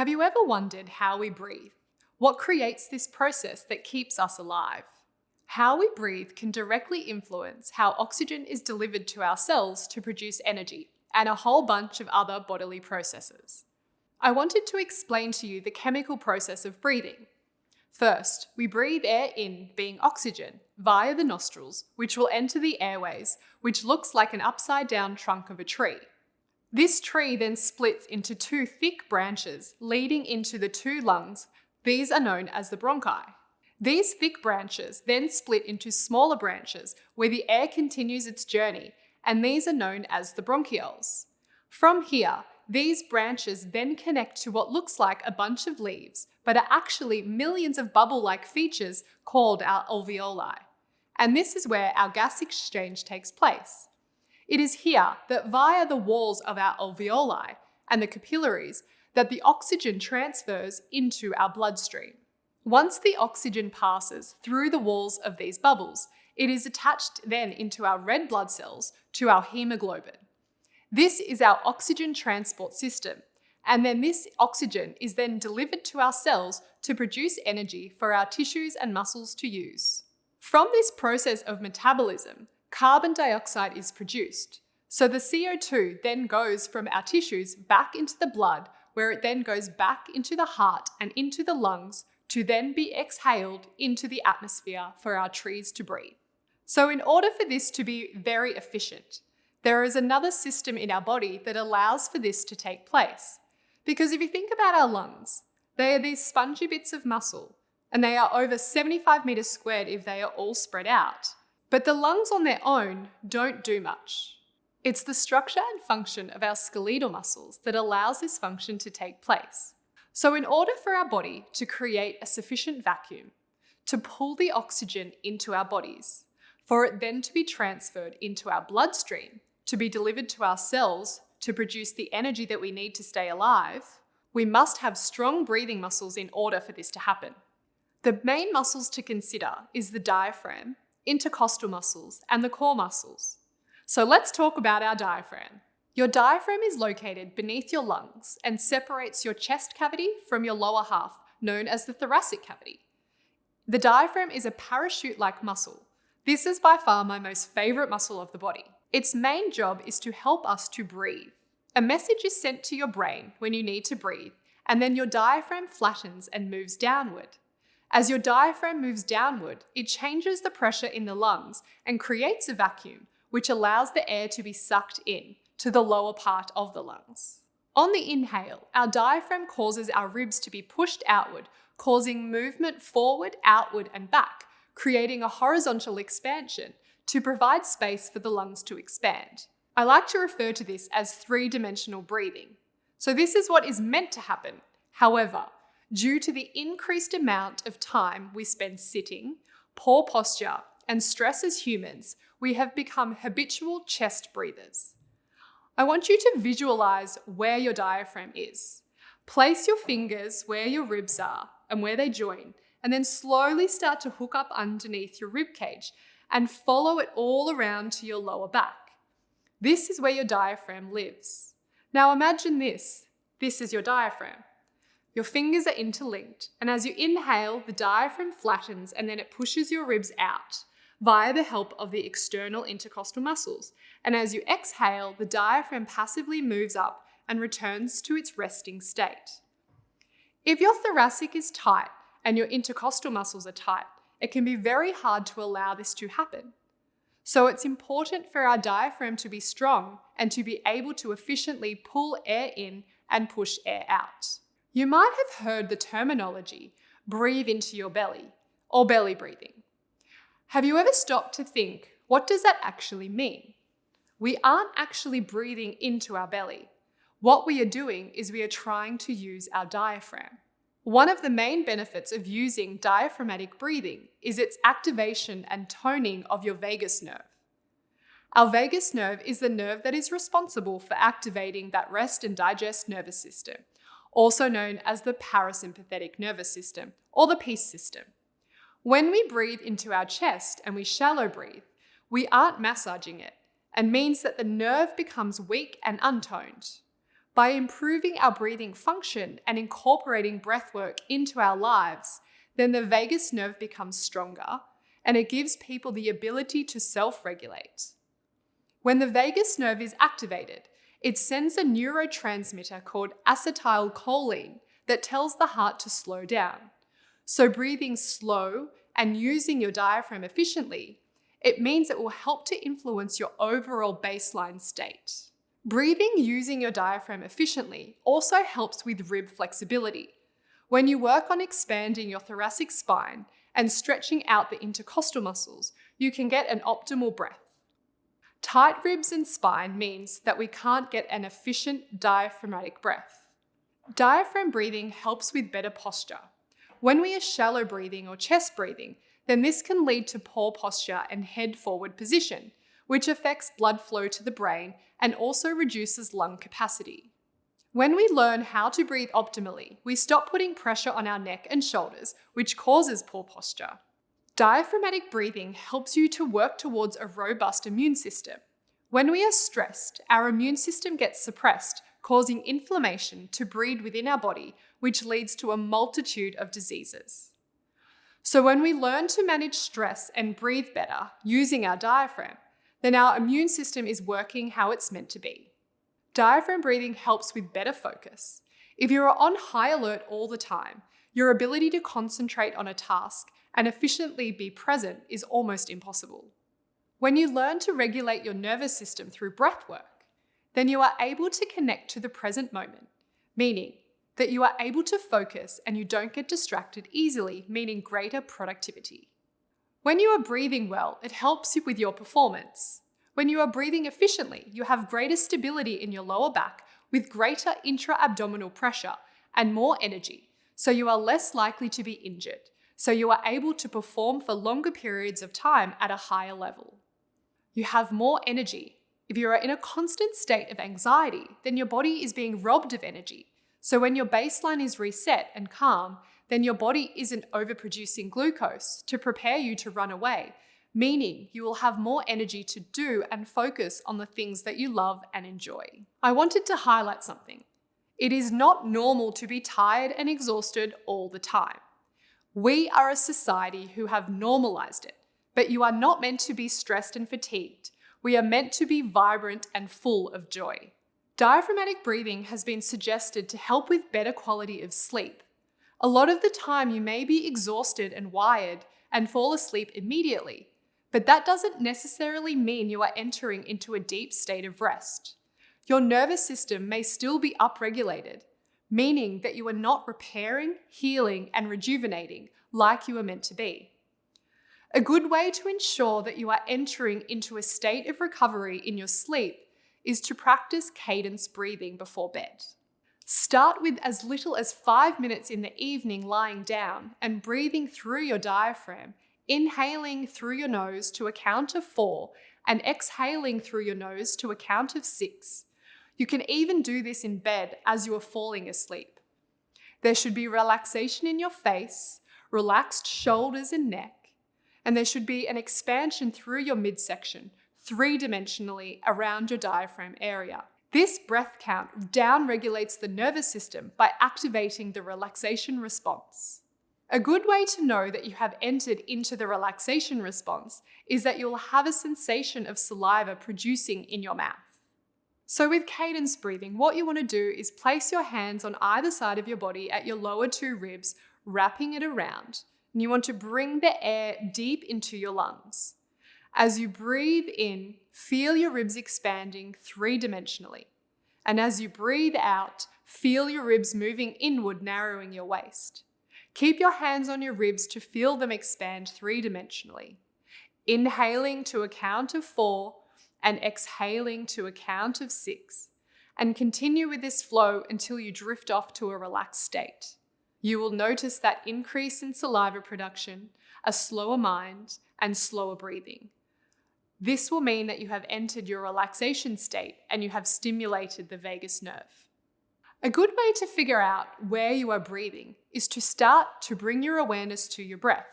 Have you ever wondered how we breathe? What creates this process that keeps us alive? How we breathe can directly influence how oxygen is delivered to our cells to produce energy, and a whole bunch of other bodily processes. I wanted to explain to you the chemical process of breathing. First, we breathe air in, being oxygen, via the nostrils, which will enter the airways, which looks like an upside-down trunk of a tree. This tree then splits into two thick branches leading into the two lungs. These are known as the bronchi. These thick branches then split into smaller branches where the air continues its journey, and these are known as the bronchioles. From here, these branches then connect to what looks like a bunch of leaves, but are actually millions of bubble-like features called our alveoli. And this is where our gas exchange takes place. It is here that via the walls of our alveoli and the capillaries that the oxygen transfers into our bloodstream. Once the oxygen passes through the walls of these bubbles, it is attached then into our red blood cells to our hemoglobin. This is our oxygen transport system, and then this oxygen is then delivered to our cells to produce energy for our tissues and muscles to use. From this process of metabolism, carbon dioxide is produced. So the CO2 then goes from our tissues back into the blood, where it then goes back into the heart and into the lungs to then be exhaled into the atmosphere for our trees to breathe. So in order for this to be very efficient, there is another system in our body that allows for this to take place. Because if you think about our lungs, they are these spongy bits of muscle, and they are over 75 meters squared if they are all spread out. But the lungs on their own don't do much. It's the structure and function of our skeletal muscles that allows this function to take place. So in order for our body to create a sufficient vacuum, to pull the oxygen into our bodies, for it then to be transferred into our bloodstream, to be delivered to our cells to produce the energy that we need to stay alive, we must have strong breathing muscles in order for this to happen. The main muscles to consider is the diaphragm, intercostal muscles, and the core muscles. So let's talk about our diaphragm. Your diaphragm is located beneath your lungs and separates your chest cavity from your lower half, known as the thoracic cavity. The diaphragm is a parachute-like muscle. This is by far my most favorite muscle of the body. Its main job is to help us to breathe. A message is sent to your brain when you need to breathe, and then your diaphragm flattens and moves downward. As your diaphragm moves downward, it changes the pressure in the lungs and creates a vacuum, which allows the air to be sucked in to the lower part of the lungs. On the inhale, our diaphragm causes our ribs to be pushed outward, causing movement forward, outward, and back, creating a horizontal expansion to provide space for the lungs to expand. I like to refer to this as three-dimensional breathing. So this is what is meant to happen. However, due to the increased amount of time we spend sitting, poor posture, and stress as humans, we have become habitual chest breathers. I want you to visualize where your diaphragm is. Place your fingers where your ribs are and where they join, and then slowly start to hook up underneath your rib cage and follow it all around to your lower back. This is where your diaphragm lives. Now imagine this. This is your diaphragm. Your fingers are interlinked, and as you inhale, the diaphragm flattens and then it pushes your ribs out via the help of the external intercostal muscles. And as you exhale, the diaphragm passively moves up and returns to its resting state. If your thoracic is tight and your intercostal muscles are tight, it can be very hard to allow this to happen. So it's important for our diaphragm to be strong and to be able to efficiently pull air in and push air out. You might have heard the terminology, breathe into your belly, or belly breathing. Have you ever stopped to think, what does that actually mean? We aren't actually breathing into our belly. What we are doing is we are trying to use our diaphragm. One of the main benefits of using diaphragmatic breathing is its activation and toning of your vagus nerve. Our vagus nerve is the nerve that is responsible for activating that rest and digest nervous system, also known as the parasympathetic nervous system or the peace system. When we breathe into our chest and we shallow breathe, we aren't massaging it and means that the nerve becomes weak and untoned. By improving our breathing function and incorporating breathwork into our lives, then the vagus nerve becomes stronger and it gives people the ability to self-regulate. When the vagus nerve is activated, it sends a neurotransmitter called acetylcholine that tells the heart to slow down. So breathing slow and using your diaphragm efficiently, it means it will help to influence your overall baseline state. Breathing using your diaphragm efficiently also helps with rib flexibility. When you work on expanding your thoracic spine and stretching out the intercostal muscles, you can get an optimal breath. Tight ribs and spine means that we can't get an efficient diaphragmatic breath. Diaphragm breathing helps with better posture. When we are shallow breathing or chest breathing, then this can lead to poor posture and head forward position, which affects blood flow to the brain and also reduces lung capacity. When we learn how to breathe optimally, we stop putting pressure on our neck and shoulders, which causes poor posture. Diaphragmatic breathing helps you to work towards a robust immune system. When we are stressed, our immune system gets suppressed, causing inflammation to breed within our body, which leads to a multitude of diseases. So when we learn to manage stress and breathe better using our diaphragm, then our immune system is working how it's meant to be. Diaphragm breathing helps with better focus. If you are on high alert all the time, your ability to concentrate on a task and efficiently be present is almost impossible. When you learn to regulate your nervous system through breath work, then you are able to connect to the present moment, meaning that you are able to focus and you don't get distracted easily, meaning greater productivity. When you are breathing well, it helps you with your performance. When you are breathing efficiently, you have greater stability in your lower back with greater intra-abdominal pressure and more energy, so you are less likely to be injured, so you are able to perform for longer periods of time at a higher level. You have more energy. If you are in a constant state of anxiety, then your body is being robbed of energy. So when your baseline is reset and calm, then your body isn't overproducing glucose to prepare you to run away, meaning you will have more energy to do and focus on the things that you love and enjoy. I wanted to highlight something. It is not normal to be tired and exhausted all the time. We are a society who have normalized it, but you are not meant to be stressed and fatigued. We are meant to be vibrant and full of joy. Diaphragmatic breathing has been suggested to help with better quality of sleep. A lot of the time you may be exhausted and wired and fall asleep immediately, but that doesn't necessarily mean you are entering into a deep state of rest. Your nervous system may still be upregulated, meaning that you are not repairing, healing, and rejuvenating like you are meant to be. A good way to ensure that you are entering into a state of recovery in your sleep is to practice cadence breathing before bed. Start with as little as 5 minutes in the evening lying down and breathing through your diaphragm, inhaling through your nose to a count of 4 and exhaling through your nose to a count of 6. You can even do this in bed as you are falling asleep. There should be relaxation in your face, relaxed shoulders and neck, and there should be an expansion through your midsection, 3-dimensionally around your diaphragm area. This breath count down-regulates the nervous system by activating the relaxation response. A good way to know that you have entered into the relaxation response is that you'll have a sensation of saliva producing in your mouth. So with cadence breathing, what you want to do is place your hands on either side of your body at your lower 2 ribs, wrapping it around. And you want to bring the air deep into your lungs. As you breathe in, feel your ribs expanding 3-dimensionally. And as you breathe out, feel your ribs moving inward, narrowing your waist. Keep your hands on your ribs to feel them expand 3-dimensionally. Inhaling to a count of 4 and exhaling to a count of 6. And continue with this flow until you drift off to a relaxed state. You will notice that increase in saliva production, a slower mind, and slower breathing. This will mean that you have entered your relaxation state and you have stimulated the vagus nerve. A good way to figure out where you are breathing is to start to bring your awareness to your breath.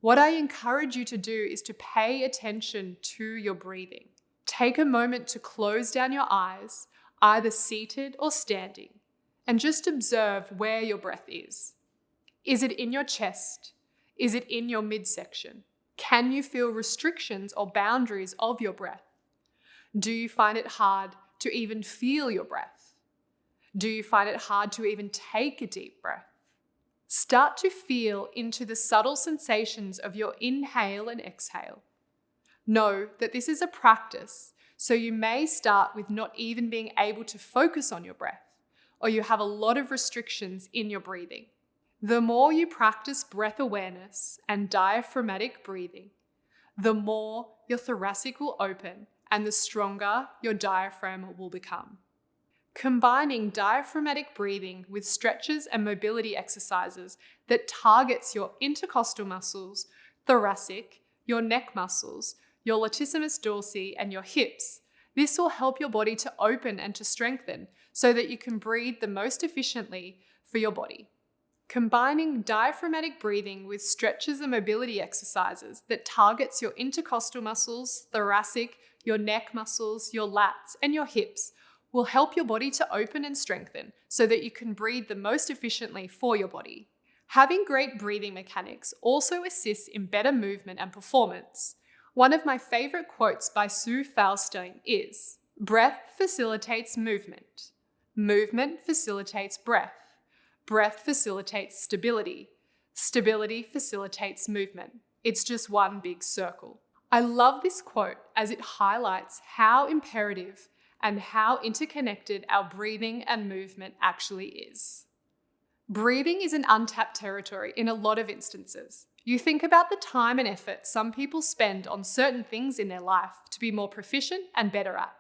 What I encourage you to do is to pay attention to your breathing. Take a moment to close down your eyes, either seated or standing, and just observe where your breath is. Is it in your chest? Is it in your midsection? Can you feel restrictions or boundaries of your breath? Do you find it hard to even feel your breath? Do you find it hard to even take a deep breath? Start to feel into the subtle sensations of your inhale and exhale. Know that this is a practice, so you may start with not even being able to focus on your breath, or you have a lot of restrictions in your breathing. The more you practice breath awareness and diaphragmatic breathing, the more your thoracic will open and the stronger your diaphragm will become. Combining diaphragmatic breathing with stretches and mobility exercises that targets your intercostal muscles, thoracic, your neck muscles, your latissimus dorsi, and your hips. This will help your body to open and to strengthen so that you can breathe the most efficiently for your body. Combining diaphragmatic breathing with stretches and mobility exercises that targets your intercostal muscles, thoracic, your neck muscles, your lats, and your hips will help your body to open and strengthen so that you can breathe the most efficiently for your body. Having great breathing mechanics also assists in better movement and performance. One of my favorite quotes by Sue Faulstein is, "Breath facilitates movement. Movement facilitates breath. Breath facilitates stability. Stability facilitates movement. It's just one big circle." I love this quote as it highlights how imperative and how interconnected our breathing and movement actually is. Breathing is an untapped territory in a lot of instances. You think about the time and effort some people spend on certain things in their life to be more proficient and better at.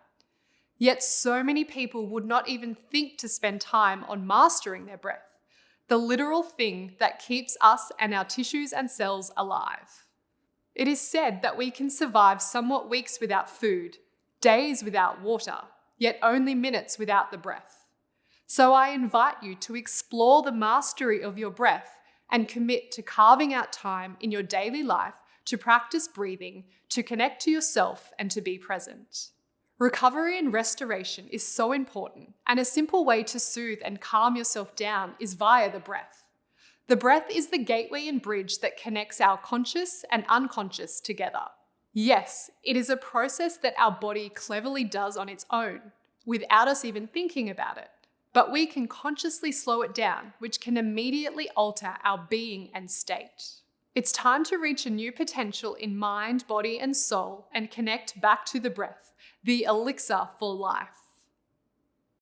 Yet so many people would not even think to spend time on mastering their breath, the literal thing that keeps us and our tissues and cells alive. It is said that we can survive somewhat weeks without food, days without water, yet only minutes without the breath. So I invite you to explore the mastery of your breath and commit to carving out time in your daily life to practice breathing, to connect to yourself, and to be present. Recovery and restoration is so important, and a simple way to soothe and calm yourself down is via the breath. The breath is the gateway and bridge that connects our conscious and unconscious together. Yes, it is a process that our body cleverly does on its own, without us even thinking about it. But we can consciously slow it down, which can immediately alter our being and state. It's time to reach a new potential in mind, body, and soul and connect back to the breath, the elixir for life.